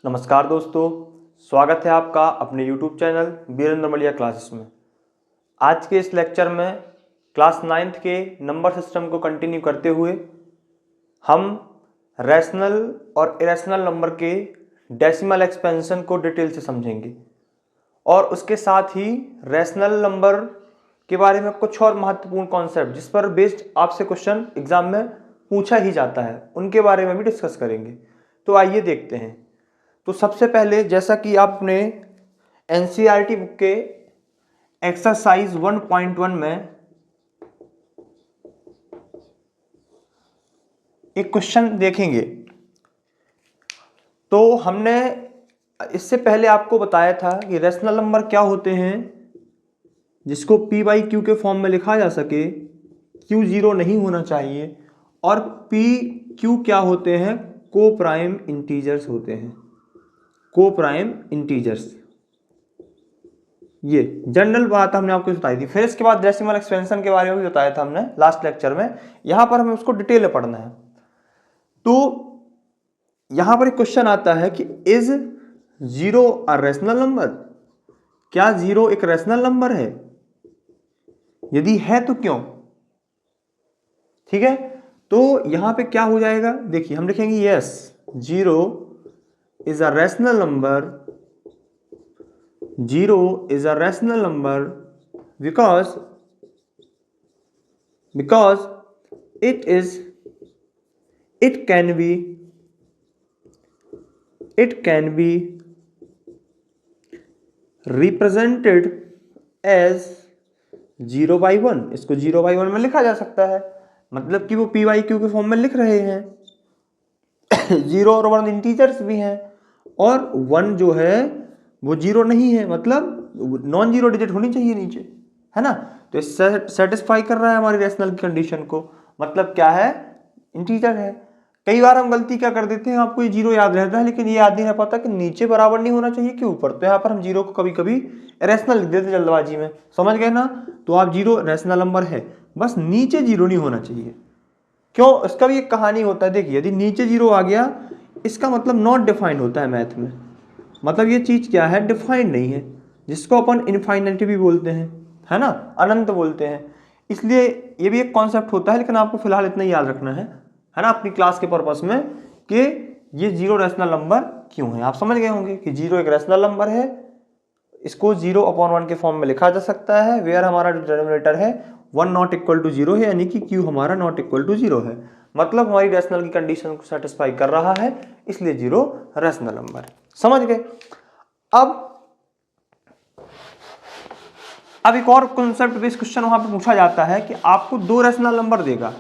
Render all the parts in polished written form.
नमस्कार दोस्तों, स्वागत है आपका अपने YouTube चैनल वीरेंद्र मलिया क्लासेस में। आज के इस लेक्चर में क्लास 9th के नंबर सिस्टम को कंटिन्यू करते हुए हम रैशनल और इरेशनल नंबर के डेसिमल एक्सपेंशन को डिटेल से समझेंगे और उसके साथ ही रैशनल नंबर के बारे में कुछ और महत्वपूर्ण कॉन्सेप्ट जिस पर बेस्ड आपसे क्वेश्चन एग्जाम में पूछा ही जाता है उनके बारे में भी डिस्कस करेंगे। तो आइए देखते हैं। तो सबसे पहले जैसा कि आपने एनसीईआरटी बुक के एक्सरसाइज 1.1 में एक क्वेश्चन देखेंगे, तो हमने इससे पहले आपको बताया था कि रैशनल नंबर क्या होते हैं जिसको P बाई Q के फॉर्म में लिखा जा सके, Q जीरो नहीं होना चाहिए, और P Q क्या होते हैं, को प्राइम इंटीजर्स होते हैं, को प्राइम इंटीजर्स। ये जनरल बात हमने आपको बताई थी। फिर इसके बाद डेसिमल एक्सपेंशन के बारे में भी बताया था हमने लास्ट लेक्चर में। यहां पर हमें उसको डिटेल में पढ़ना है। तो यहां पर एक क्वेश्चन आता है कि is zero a rational number, क्या जीरो एक रैशनल नंबर है, यदि है तो क्यों। ठीक है, तो यहां पे क्या हो जाएगा, देखिए हम लिखेंगे yes zero is a rational number, zero is a rational number because it can be represented as 0 by 1। इसको 0 by 1 में लिखा जा सकता है, मतलब कि वो P by Q के फॉर्म में लिख रहे हैं। 0 और 1 इंटीजर्स भी हैं और 1 जो है वो 0 नहीं है, मतलब नॉन जीरो डिजिट होनी चाहिए नीचे, है ना। तो इससे सेटिस्फाई कर रहा है हमारी रैशनल की कंडीशन को, मतलब क्या है, इंटीजर है। कई बार हम गलती क्या कर देते हैं, आपको ये 0 याद रहता है लेकिन ये याद नहीं रह पाता कि नीचे बराबर नहीं होना चाहिए कि ऊपर। तो यहाँ पर हम 0 को कभी कभी रैशनल लिख देते जल्दबाजी में, समझ गए ना। तो आप 0 रैशनल नंबर है, बस नीचे 0 नहीं होना चाहिए। क्यों, इसका भी एक कहानी होता है। देखिए यदि नीचे 0 आ गया इसका मतलब नॉट डिफाइंड होता है मैथ में, मतलब ये चीज क्या है, डिफाइंड नहीं है, जिसको अपन इनफाइनिटी भी बोलते हैं, है ना, अनंत बोलते हैं। इसलिए ये भी एक कॉन्सेप्ट होता है, लेकिन आपको फिलहाल इतना याद रखना है ना, अपनी क्लास के पर्पस में, कि ये 0 रैशनल नंबर क्यों है। आप समझ गए होंगे कि 0 एक रैशनल नंबर है, इसको 0/1 के फॉर्म में लिखा जा सकता है, वेयर हमारा जो डिनोमिनेटर है 1 नॉट इक्वल टू 0 है, यानी कि Q हमारा नॉट इक्वल टू 0 है, मतलब हमारी रैशनल की कंडीशन को सेटिस्फाई कर रहा है, इसलिए 0 रैशनल नंबर है। समझ गए। अब एक और कॉन्सेप्ट बेस्ड क्वेश्चन वहां पे पूछा जाता है कि आपको 2 रैशनल नंबर देगा,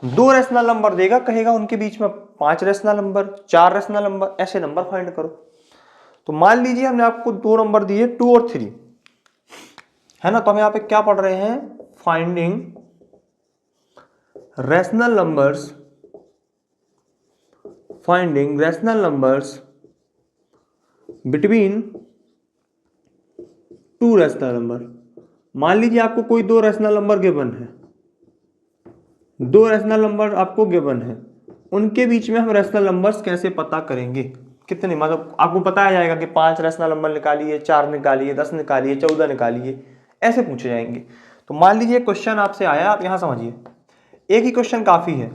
2 रैशनल नंबर देगा, कहेगा उनके बीच में 5 रैशनल नंबर, 4 रैशनल नंबर, ऐसे नंबर फाइंड करो। तो मान लीजिए हमने आपको 2 नंबर दिए 2 और 3, है ना। तो हम यहाँ पे क्या पढ़ रहे हैं, finding rational numbers, finding rational numbers between 2 rational number. मान लीजिए आपको कोई 2 रैशनल नंबर गिवन है, 2 रैशनल नंबर आपको गिवन है, उनके बीच में हम रैशनल नंबर्स कैसे पता करेंगे, कितने, मतलब आपको बताया जाएगा कि 5 रैशनल नंबर निकालिए, 4 निकालिए, 10 निकालिए, 14 निकालिए, ऐसे पूछे जाएंगे। तो मान लीजिए क्वेश्चन आपसे आया, आप यहां समझिए, एक ही क्वेश्चन काफी है।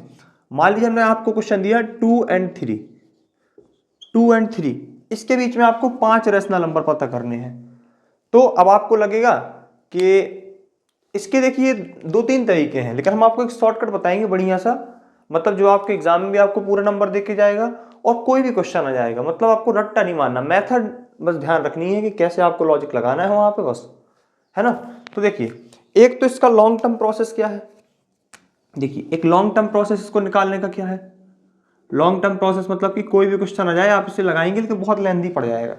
मान लीजिए हमने आपको क्वेश्चन दिया 2 and 3, 2 and 3, इसके बीच में आपको 5 रैशनल नंबर पता करने हैं। तो अब आपको लगेगा कि इसके देखिए 2-3 तरीके हैं, लेकिन हम आपको एक शॉर्टकट बताएंगे बढ़िया सा, मतलब जो आपके एग्जाम में भी आपको पूरा नंबर दे के जाएगा और कोई भी क्वेश्चन आ जाएगा, मतलब आपको रट्टा नहीं मारना, मेथड बस ध्यान रखनी है कि कैसे आपको लॉजिक लगाना है वहां पे, बस, है ना। तो देखिए एक तो इसका लॉन्ग टर्म प्रोसेस क्या है, देखिए एक लॉन्ग टर्म प्रोसेस इसको निकालने का क्या है। लॉन्ग टर्म प्रोसेस मतलब कि कोई भी क्वेश्चन आ जाए आप इसे लगाएंगे लेकिन बहुत लेंथी पड़ जाएगा।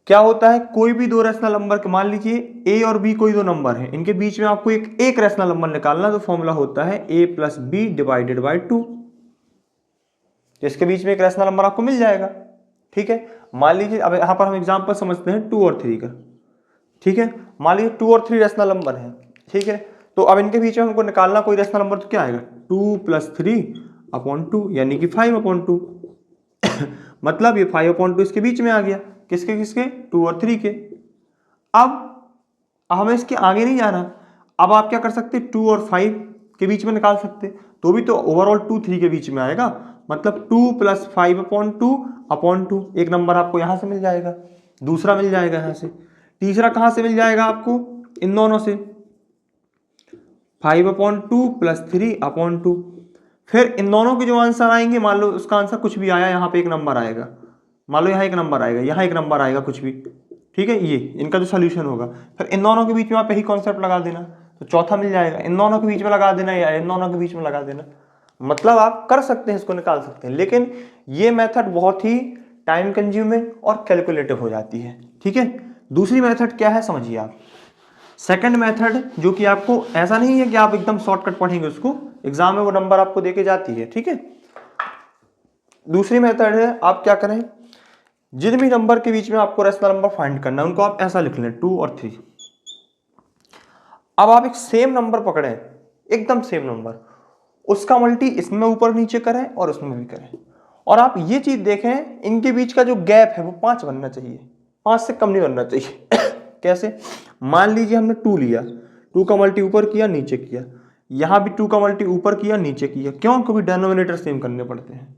क्या होता है, कोई भी 2 रैशनल नंबर के, मान लीजिए A और B कोई 2 नंबर है, इनके बीच में आपको एक रैशनल नंबर निकालना, तो फॉर्मूला होता है A + B डिवाइडेड बाई 2। इसके बीच में एक रैशनल नंबर आपको मिल जाएगा। ठीक है, मान लीजिए अब यहां पर हम एग्जांपल समझते हैं 2 और 3 का। ठीक है, मान लीजिए 2 और 3 रैशनल नंबर है। ठीक है, तो अब इनके बीच में हमको निकालना कोई रैशनल नंबर, तो क्या आएगा, 2 + 3/2 यानी कि 5/2। मतलब ये 5/2 इसके बीच में आ गया, किसके किसके, 2 और 3 के। अब हमें इसके आगे नहीं जाना, अब आप क्या कर सकते, 2 और 5 के बीच में निकाल सकते, तो भी तो ओवरऑल 2 3 के बीच में आएगा, मतलब 2 + 5/2 एक नंबर आपको यहां से मिल जाएगा, दूसरा मिल जाएगा यहां से, तीसरा कहां से मिल जाएगा आपको, इन दोनों से, 5/2 + 3/2। फिर इन दोनों के जो आंसर आएंगे, मान लो उसका आंसर कुछ भी आया, यहाँ पे एक नंबर आएगा, मान लो यहाँ एक नंबर आएगा, यहाँ एक नंबर आएगा, कुछ भी, ठीक है, ये इनका जो सोल्यूशन होगा, फिर इन दोनों के बीच में आप यही कॉन्सेप्ट लगा देना, तो चौथा मिल जाएगा, इन दोनों के बीच में लगा देना या इन दोनों के बीच में लगा देना, मतलब आप कर सकते हैं, इसको निकाल सकते हैं। लेकिन ये मेथड बहुत ही टाइम कंज्यूमिंग और कैलकुलेटिव हो जाती है, ठीक है। दूसरी मेथड क्या है समझिए आप, सेकंड मेथड, जो कि आपको ऐसा नहीं है कि आप एकदम शॉर्टकट पढ़ेंगे उसको, एग्जाम में वो नंबर आपको देके जाती है, ठीक है। दूसरी मेथड है, आप क्या करें, जिन भी नंबर के बीच में आपको रैशनल नंबर फाइंड करना है, उनको आप ऐसा लिख लें, 2 और 3। अब आप एक सेम नंबर पकड़े, एकदम सेम नंबर, उसका मल्टी इसमें ऊपर नीचे करें और उसमें भी करें, और आप ये चीज देखें, इनके बीच का जो गैप है वो 5 बनना चाहिए, 5 से कम नहीं बनना चाहिए। कैसे, मान लीजिए हमने 2 लिया, 2 का मल्टी ऊपर किया नीचे किया, यहां भी 2 का मल्टी ऊपर किया नीचे किया, क्यों, क्योंकि डिनोमिनेटर सेम करने पड़ते हैं।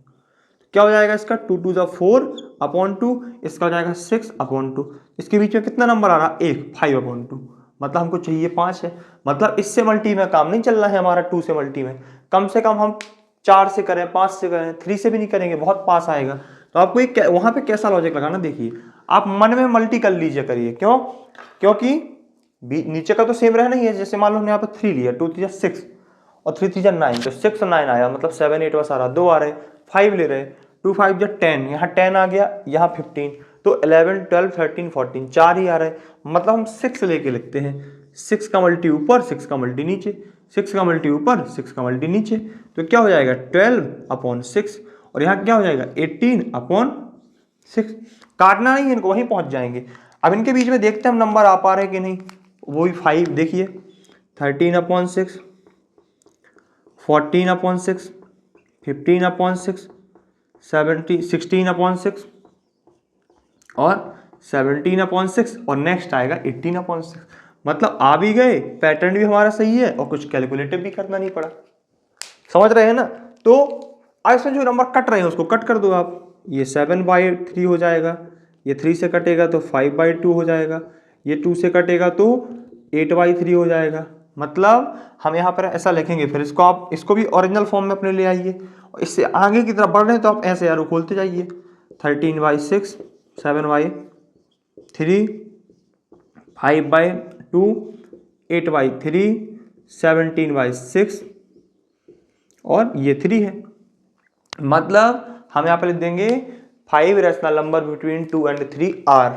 क्या हो जाएगा इसका, 2 2 4/2, इसका हो जाएगा 6/2, इसके बीच में कितना नंबर आ रहा, 1, 5/2, मतलब हमको चाहिए 5 है, मतलब इससे मल्टी में काम नहीं चल रहा है हमारा, 2 से मल्टी में, कम से कम हम 4 से करें, 5 से करें, 3 से भी नहीं करेंगे, बहुत पास आएगा। तो आपको एक वहां पे कैसा लॉजिक लगाना, देखिए आप मन में मल्टी कर लीजिए करिए, क्यों, क्योंकि नीचे का तो सेम रहना ही है, जैसे मान लो हमने यहाँ पर 3 लिया, 2 3 6 और 3 3 9, तो 6 और 9 आया, मतलब 7 8 बस आ रहा, 2 आ रहे, 5 ले रहे, 2 5 10, यहाँ 10 आ गया, यहाँ 15, तो 11 12 13 14 4 ही आ रहे, मतलब हम 6 लेके लिखते हैं, 6 का मल्टी ऊपर 6 का मल्टी नीचे, 6 का मल्टी ऊपर 6 का मल्टी नीचे, तो क्या हो जाएगा 12/6, और यहाँ क्या हो जाएगा 18/6। काटना नहीं है इनको, वहीं पहुंच जाएंगे। अब इनके बीच में देखते हैं हम नंबर आ पा रहे कि नहीं, वही 5 देखिए, 13/6, 14/6, 15/6, 16/6 और 17/6, और नेक्स्ट आएगा 18/6, मतलब आ भी गए, पैटर्न भी हमारा सही है और कुछ कैलकुलेटिव भी करना नहीं पड़ा, समझ रहे हैं ना। तो इसमें जो नंबर कट रहे हैं उसको कट कर दो आप, ये 7/3 हो जाएगा, ये 3 से कटेगा तो 5/2 हो जाएगा, ये 2 से कटेगा तो 8/3 हो जाएगा, मतलब हम यहाँ पर ऐसा लिखेंगे। फिर इसको आप इसको भी ओरिजिनल फॉर्म में अपने ले आइए, और इससे आगे की तरफ बढ़ रहे हैं तो आप ऐसे यार खोलते जाइए, 13/6, 7/3, 5/2, 8/3, 17/6 और ये 3 है, मतलब हम यहाँ पे लिख देंगे 5 rational number between 2 and 3 are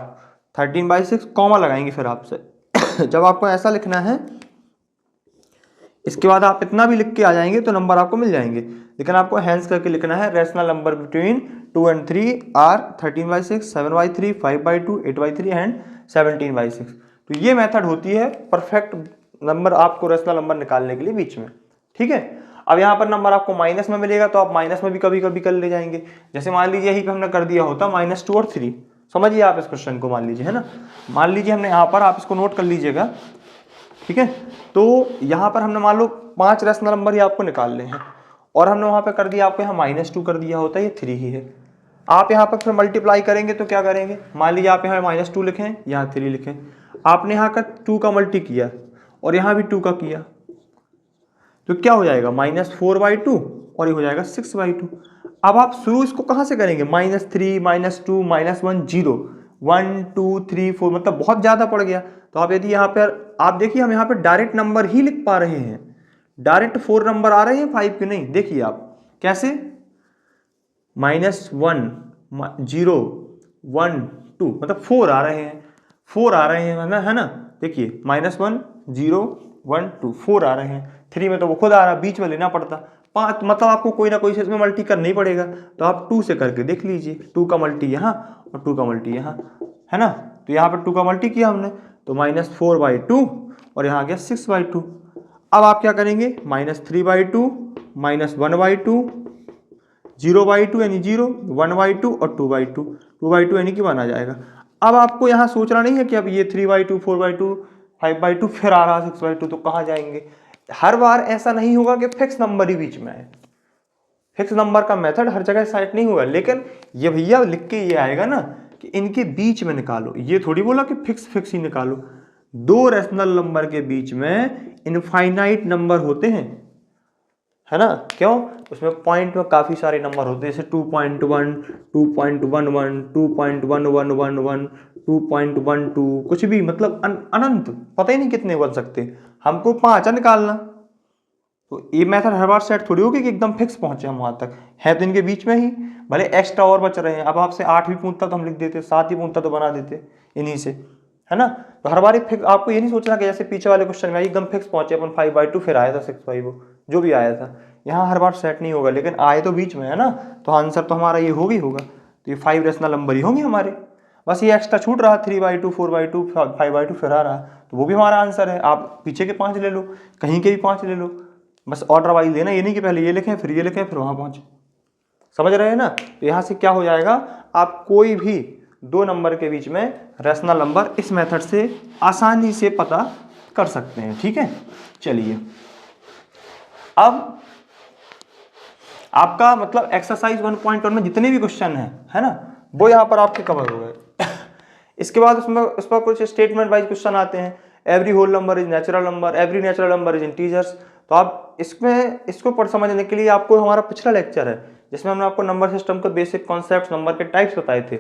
13/6, comma लगाएंगे फिर आपसे। जब आपको ऐसा लिखना है, इसके बाद आप इतना भी लिख के आ जाएंगे तो नंबर आपको मिल जाएंगे, लेकिन आपको हैंस करके लिखना है, rational number between 2 and 3 are 13/6, 7/3, 5/2, 8/3 and 17/6। तो ये मेथड होती है परफेक्ट नंबर आपको रैशनल नंबर निकालने के लिए बीच में, ठीक है। अब यहाँ पर नंबर आपको माइनस में मिलेगा तो आप माइनस में भी कभी कभी कर ले जाएंगे, जैसे मान लीजिए यही हमने कर दिया होता -2 और 3, समझिए आप इस क्वेश्चन को, मान लीजिए, है ना, मान लीजिए हमने यहाँ पर, आप इसको नोट कर लीजिएगा, ठीक है। तो यहाँ पर हमने मान लो 5 रैशनल नंबर ही आपको निकालने हैं, और हमने वहाँ पे कर दिया, आपको यहाँ -2 कर दिया होता है, ये 3 ही है। आप यहाँ पर फिर मल्टीप्लाई करेंगे तो क्या करेंगे, मान लीजिए आप यहाँ -2 लिखें, यहाँ 3 लिखें, आपने यहाँ का 2 का मल्टी किया और यहाँ भी 2 का किया, तो क्या हो जाएगा -4/2 और ये हो जाएगा 6/2। अब आप शुरू इसको कहाँ से करेंगे, -3, -2, -1, 0, 1 2 3 4, मतलब बहुत ज़्यादा पड़ गया। तो आप यदि यहाँ पर आप देखिए, हम यहाँ पर डायरेक्ट नंबर ही लिख पा रहे हैं, डायरेक्ट 4 नंबर आ रहे हैं, 5 के नहीं। देखिए आप कैसे, -1 0 1 2, मतलब 4 आ रहे हैं, 4 आ रहे हैं, है ना। देखिए -1 0 1 2 4 आ रहे हैं, 3 में तो वो खुद आ रहा, बीच में लेना पड़ता 5, मतलब आपको कोई ना कोई इसमें मल्टी करना ही पड़ेगा। तो आप 2 से करके देख लीजिए, 2 का मल्टी यहाँ और 2 का मल्टी यहाँ, है ना। तो यहाँ पर 2 का मल्टी किया हमने, तो -4/2 और यहाँ आ गया 6/2। अब आप क्या करेंगे, -3/2, -1/2, 0/2 यानी 0, 1/2 और 2/2, 2/2 यानी कि 1 आ जाएगा। अब आपको यहाँ सोचना नहीं है कि अब ये 3/2, 4/2, 5/2 फिर आ रहा 6/2, तो कहाँ जाएंगे। हर बार ऐसा नहीं होगा कि फिक्स नंबर ही बीच में आए, फिक्स नंबर का मेथड हर जगह साइट नहीं होगा, लेकिन ये भैया लिख के ये आएगा ना कि इनके बीच में निकालो, ये थोड़ी बोला कि फिक्स ही निकालो। दो रेशनल नंबर के बीच में इनफाइनाइट नंबर होते हैं, है ना, क्यों, उसमें पॉइंट में काफी सारे नंबर होते हैं, जैसे 2.1, 2.11, 2.1111, 2.12, कुछ भी, मतलब अनंत, पता ही नहीं कितने बन सकते, हमको 5 निकालना। तो ये मेथड हर बार सेट थोड़ी होगी कि एकदम फिक्स पहुंचे हम वहां तक, है तो इनके बीच में ही, भले एक्स्ट्रा और बच रहे हैं। अब आपसे 8 भी पूछता तो हम लिख देते, 7 ही पूछता तो बना देते इन्हीं से, है ना। तो हर बार फिक्स, आपको ये नहीं सोचना कि जैसे पीछे वाले क्वेश्चन में एकदम फिक्स पहुंचे अपन 5/2 फिर आया था 6/5, जो भी आया था, यहाँ हर बार सेट नहीं होगा, लेकिन आए तो बीच में, है ना, तो आंसर तो हमारा ये होगा ही होगा। तो ये 5 रेशनल नंबर ही होंगे हमारे, बस ये एक्स्ट्रा छूट रहा 3/2, 4/2, 5/2 फिर आ रहा, तो वो भी हमारा आंसर है। आप पीछे के 5 ले लो, कहीं के भी 5 ले लो, बस ऑर्डर वाइज लेना, ये नहीं कि पहले ये लिखें फिर ये लिखें फिर वहां पहुंचे, समझ रहे हैं ना। तो यहां से क्या हो जाएगा, आप कोई भी दो नंबर के बीच में रेशनल नंबर इस मेथड से आसानी से पता कर सकते हैं, ठीक है। चलिए, अब आपका मतलब एक्सरसाइज 1.1 में जितने भी क्वेश्चन है ना, वो यहाँ पर आपके कवर हो गए। इसके बाद उस पर कुछ स्टेटमेंट वाइज क्वेश्चन आते हैं। Every whole number is natural number, every natural number is integers. तो आप इसको समझने के लिए आपको हमारा पिछला लेक्चर है जिसमें हमने आपको नंबर सिस्टम के बेसिक कॉन्सेप्ट्स, नंबर के टाइप्स बताए थे,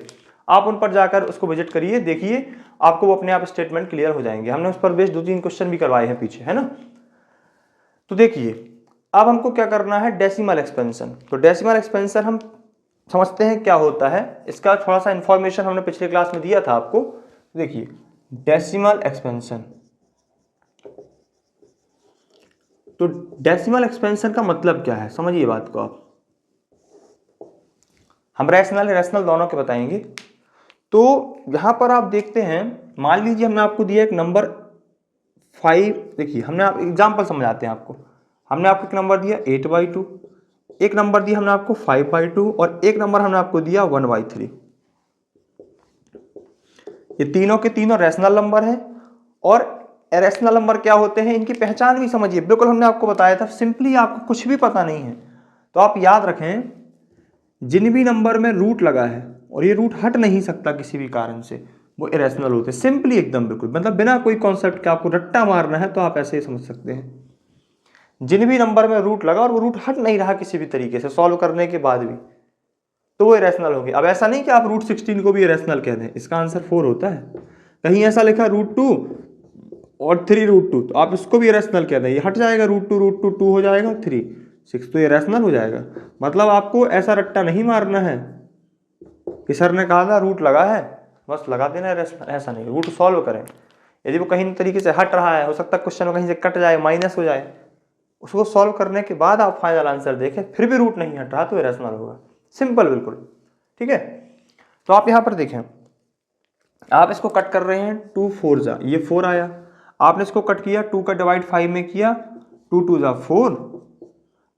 आप उन पर जाकर उसको विजिट करिए, देखिए, आपको वो अपने आप स्टेटमेंट क्लियर हो जाएंगे। हमने उस पर बेस्ड 2-3 क्वेश्चन भी करवाए हैं पीछे, है ना। तो देखिए, अब हमको क्या करना है, डेसिमल एक्सपेंशन। तो डेसिमल एक्सपेंशन हम समझते हैं क्या होता है, इसका थोड़ा सा इंफॉर्मेशन हमने पिछले क्लास में दिया था आपको। देखिए, डेसिमल एक्सपेंशन, तो डेसिमल एक्सपेंशन का मतलब क्या है, समझिए बात को आप। हम रेशनल दोनों के बताएंगे। तो यहां पर आप देखते हैं, मान लीजिए हमने आपको दिया एक नंबर 5, देखिए हमने आप एग्जांपल समझाते हैं आपको। हमने आपको एक नंबर दिया 8/2, एक नंबर दिया हमने आपको 5/2 और एक नंबर हमने आपको दिया 1/3। ये तीनों के तीनों रेशनल नंबर है। और इरेशनल नंबर क्या होते हैं, इनकी पहचान भी समझिए, बिल्कुल हमने आपको बताया था। सिंपली आपको कुछ भी पता नहीं है तो आप याद रखें, जिन भी नंबर में रूट लगा है और ये रूट हट नहीं सकता किसी भी कारण से, वो इरेशनल होते हैं। सिंपली एकदम बिल्कुल, मतलब बिना कोई कॉन्सेप्ट के आपको रट्टा मारना है तो आप ऐसे ही समझ सकते हैं। जिन भी नंबर में रूट लगा और वो रूट हट नहीं रहा किसी भी तरीके से सॉल्व करने के बाद भी, तो वो इरेशनल होगी। अब ऐसा नहीं कि आप रूट 16 को भी इरेशनल कह दें, इसका आंसर 4 होता है। कहीं ऐसा लिखा √2 और 3√2, तो आप इसको भी इरेशनल कह दें, ये हट जाएगा, √2 2 हो जाएगा, 3 6 तो इरेशनल हो जाएगा। मतलब आपको ऐसा रट्टा नहीं मारना है कि सर ने कहा था रूट लगा है बस लगा देना इरेशनल, ऐसा नहीं। रूट सॉल्व करें, यदि वो कहीं तरीके से हट रहा है, हो सकता है क्वेश्चन में कहीं से कट जाए, माइनस हो जाए, उसको सॉल्व करने के बाद आप फाइनल आंसर देखें, फिर भी रूट नहीं हट रहा तो इरेशनल होगा। सिंपल बिल्कुल, ठीक है। तो आप यहां पर देखें, आप इसको कट कर रहे हैं, 2 4 जा, ये 4 आया, आपने इसको कट किया, 2 का डिवाइड 5 में किया, 2 2 जा 4,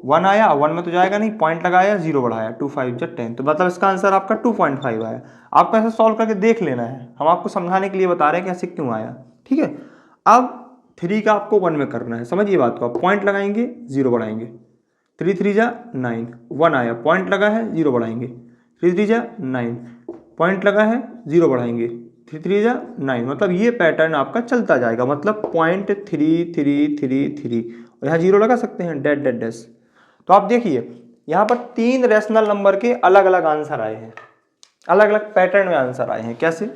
1 आया, 1 में तो जाएगा नहीं, पॉइंट लगाया, 0 बढ़ाया, 2 5 जा 10, तो मतलब इसका आंसर आपका 2.5 आया। आपको ऐसे सॉल्व करके देख लेना है, हम आपको समझाने के लिए बता रहे हैं कि ऐसे क्यों आया, ठीक है। अब 3 का आपको 1 में करना है, समझिए बात को, आप पॉइंट लगाएंगे, 0 बढ़ाएंगे, 3 3 जा 9, 1 आया, पॉइंट लगा है, 0 बढ़ाएंगे, 3 3 जा 9, पॉइंट लगा है, 0 बढ़ाएंगे, 3 3 जा 9, मतलब ये पैटर्न आपका चलता जाएगा, मतलब 0.333 और यहाँ 0 लगा सकते हैं, डेड डेड डैश। तो आप देखिए यहाँ पर 3 रेशनल नंबर के अलग अलग आंसर आए हैं, अलग अलग पैटर्न में आंसर आए हैं। कैसे,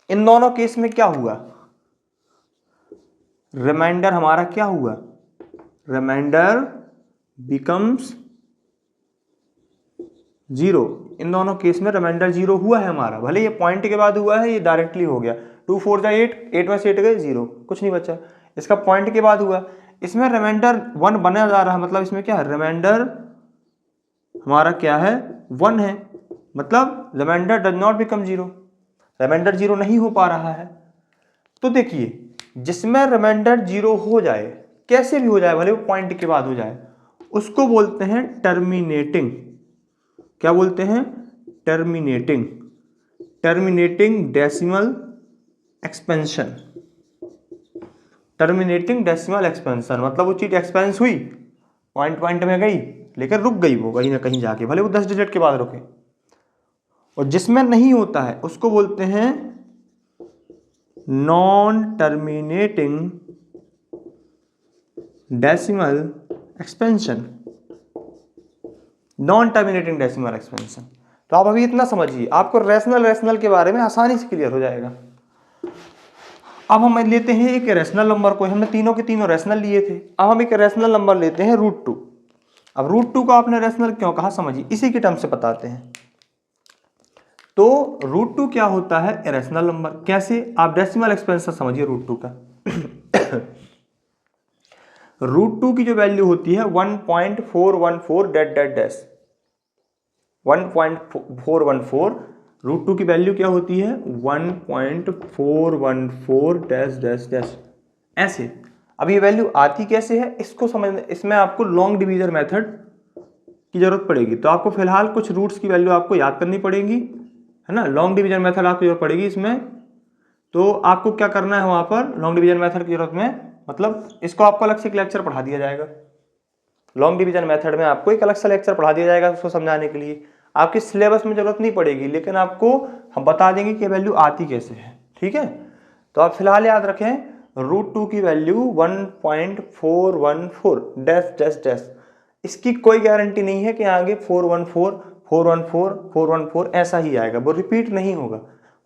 इन दोनों केस में क्या हुआ, रिमाइंडर हमारा क्या हुआ, रिमाइंडर बिकम्स 0। इन दोनों केस में रिमाइंडर 0 हुआ है हमारा, भले ये पॉइंट के बाद हुआ है, ये डायरेक्टली हो गया, 2 4 जा 8, 8 में से 8 गए 0, कुछ नहीं बचा। इसका पॉइंट के बाद हुआ, इसमें रिमाइंडर 1 बना जा रहा है, मतलब इसमें क्या है, रिमाइंडर हमारा क्या है, 1 है, मतलब remainder does not become 0, remainder 0 नहीं हो पा रहा है। तो देखिए, जिसमें रिमाइंडर 0 हो जाए, कैसे भी हो जाए, भले वो पॉइंट के बाद हो जाए, उसको बोलते हैं टर्मिनेटिंग। क्या बोलते हैं? Terminating. Terminating decimal expansion. Terminating decimal expansion मतलब वो चीज एक्सपेंस हुई, पॉइंट पॉइंट में गई, लेकिन रुक गई वो कहीं ना कहीं जाके, भले वो 10 डिजिट के बाद रुके। और जिसमें नहीं होता है उसको बोलते हैं non terminating decimal expansion. Non terminating decimal expansion. तो आप अभी इतना समझिए, आपको रेशनल के बारे में आसानी से क्लियर हो जाएगा। अब हम लेते हैं एक रेशनल नंबर को, हमने तीनों के तीनों रेशनल लिए थे, अब हम एक रेशनल नंबर लेते हैं √2। अब √2 को आपने रेशनल क्यों कहा समझिए, इसी के टर्म से बताते हैं। तो √2 क्या होता है? Irrational number. कैसे? आप डेसिमल एक्सपेंशन समझिए √2 का। √2 की जो वैल्यू होती है 1.414 डैट डैट डैश 1.414। √2 की वैल्यू क्या होती है? 1.414 डैश डैश डैश। ऐसे। अब ये वैल्यू आती कैसे है इसको समझने, इसमें आपको लॉन्ग डिवीजन मेथड की जरूरत पड़ेगी। तो आपको फिलहाल कुछ रूट्स की वैल्यू आपको याद करनी पड़ेगी, है ना। लॉन्ग डिवीजन मेथड आपको जरूरत पड़ेगी इसमें। तो आपको क्या करना है वहां पर लॉन्ग डिवीजन मेथड की जरूरत में, मतलब इसको आपको अलग से एक लेक्चर पढ़ा दिया जाएगा। लॉन्ग डिवीजन मेथड में आपको एक अलग सा लेक्चर पढ़ा दिया जाएगा उसको समझाने के लिए। आपकी सिलेबस में जरूरत नहीं पड़ेगी, लेकिन आपको हम बता देंगे कि वैल्यू आती कैसे है, ठीक है। तो आप फिलहाल याद रखें √2 की वैल्यू 1.414 डैश डैश डैश। इसकी कोई गारंटी नहीं है कि आगे 414 414 414 ऐसा ही आएगा, वो रिपीट नहीं होगा।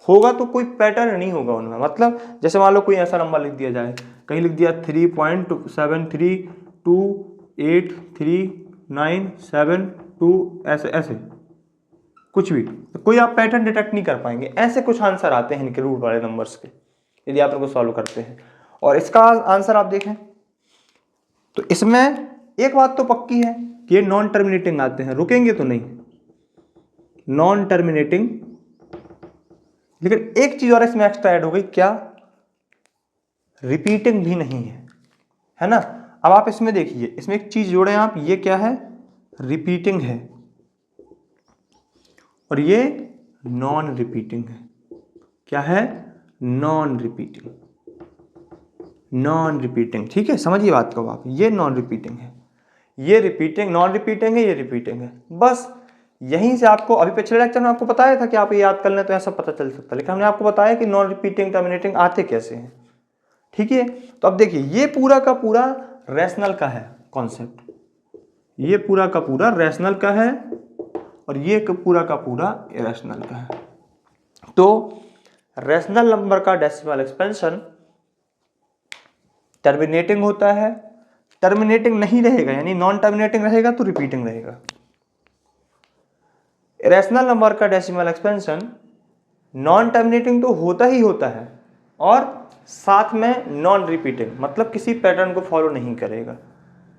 होगा तो कोई पैटर्न नहीं होगा उनमें, मतलब जैसे मान लो कोई ऐसा नंबर लिख दिया जाए, कहीं लिख दिया 3.732839772 ऐसे ऐसे कुछ भी, तो कोई आप पैटर्न डिटेक्ट नहीं कर पाएंगे। ऐसे कुछ आंसर आते हैं इनके रूट वाले नंबर्स के, यदि आप इनको सॉल्व करते हैं। और इसका आंसर आप देखें तो इसमें एक बात तो पक्की है कि ये नॉन टर्मिनेटिंग आते हैं, रुकेंगे तो नहीं, नॉन टर्मिनेटिंग। लेकिन एक चीज और इसमें एक्स्ट्रा ऐड हो गई, क्या? रिपीटिंग भी नहीं है ना। अब आप इसमें देखिए, इसमें एक चीज जोड़ें आप, ये क्या है? रिपीटिंग है, और ये नॉन रिपीटिंग है। क्या है? Non repeating. नॉन रिपीटिंग, ठीक है, समझिए बात को आप। ये नॉन रिपीटिंग है, ये रिपीटिंग, नॉन रिपीटिंग है, ये रिपीटिंग है। बस यहीं से आपको, अभी पिछले लेक्चर में आपको बताया था कि आप ये याद कर लें तो ऐसा पता चल सकता है, लेकिन हमने आपको बताया कि नॉन रिपीटिंग टर्मिनेटिंग आते कैसे हैं, ठीक है। तो अब देखिए ये पूरा का पूरा रैशनल का है कॉन्सेप्ट, ये पूरा का पूरा रैशनल का है, और ये पूरा का पूरा इरेशनल का है। तो रैशनल नंबर का डेसिमल एक्सपेंशन टर्मिनेटिंग होता है, टर्मिनेटिंग नहीं रहेगा यानी नॉन टर्मिनेटिंग रहेगा तो रिपीटिंग रहेगा। इरेशनल नंबर का डेसिमल एक्सपेंशन नॉन टर्मिनेटिंग तो होता ही होता है, और साथ में नॉन रिपीटिंग, मतलब किसी पैटर्न को फॉलो नहीं करेगा,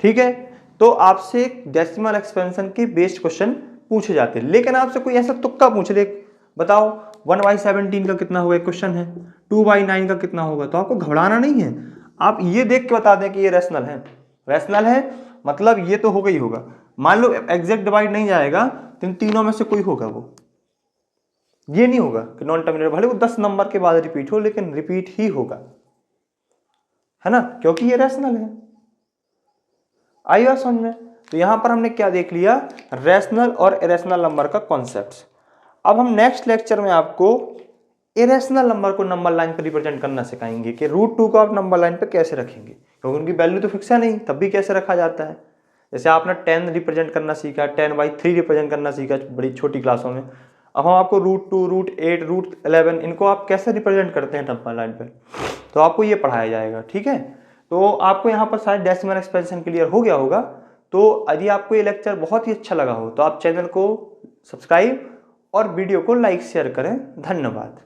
ठीक है। तो आपसे डेसिमल एक्सपेंशन के बेस्ड क्वेश्चन पूछे जाते हैं, लेकिन आपसे कोई ऐसा तुक्का पूछ ले, बताओ 1/17 का कितना होगा, एक क्वेश्चन है, 2/9 का कितना होगा, तो आपको घबराना नहीं है। आप ये देख के बता दें कि ये रैशनल है, रैशनल है मतलब ये तो होगा ही होगा। मान लो एग्जैक्ट डिवाइड नहीं जाएगा तो इन तीनों में से कोई होगा, वो ये नहीं होगा कि नॉन टर्मिनेटिंग, भले वो 10 नंबर के बाद रिपीट हो, लेकिन रिपीट ही होगा, है ना, क्योंकि ये रैशनल है। आई बात समझ में। तो यहां पर हमने क्या देख लिया, रैशनल और इरेशनल नंबर का कॉन्सेप्ट। अब हम नेक्स्ट लेक्चर में आपको इरेशनल नंबर को नंबर लाइन पर रिप्रेजेंट करना सिखाएंगे कि √2 को आप नंबर लाइन पर कैसे रखेंगे, क्योंकि उनकी वैल्यू तो फिक्स है नहीं, तब भी कैसे रखा जाता है। जैसे आपने 10 रिप्रेजेंट करना सीखा, 10/3 रिप्रेजेंट करना सीखा बड़ी छोटी क्लासों में। अब हम आपको √2, √8, √11 इनको आप कैसे रिप्रेजेंट करते हैं नंबर लाइन पर, तो आपको ये पढ़ाया जाएगा, ठीक है। तो आपको यहाँ पर शायद डेसिमल एक्सपेंशन क्लियर हो गया होगा। तो यदि आपको ये लेक्चर बहुत ही अच्छा लगा हो तो आप चैनल को सब्सक्राइब और वीडियो को लाइक शेयर करें। धन्यवाद।